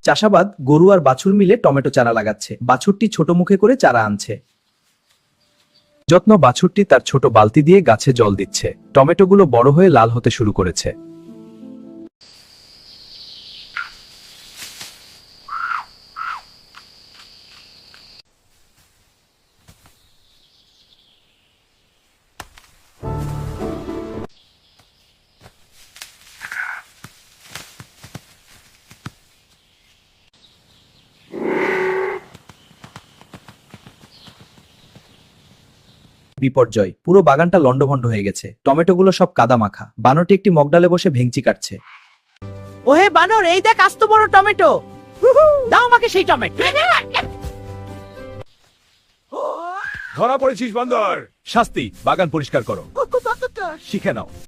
চাষাবাদ গরু আর বাছুর মিলে টমেটো চারা লাগাচ্ছে। বাছুরটি ছোট মুখে করে চারা আনছে। যত্ন বাছুরটি তার ছোট বালতি দিয়ে গাছে জল দিচ্ছে। টমেটোগুলো বড় হয়ে লাল হতে শুরু করেছে। বিপর্যয়, পুরো বাগানটা লন্ডভন্ড হয়ে গেছে। টমেটোগুলো সব কাদা মাখা। বানরটি একটি মগডালে বসে ভেঙচি কাটছে। ওহে বানর, এই দেখ আস্ত বড় টমেটো। দাও আমাকে সেই টমেটো। ধরা পড়েছিস বান্দর। শাস্তি, বাগান পরিষ্কার করো। শিখে নাও।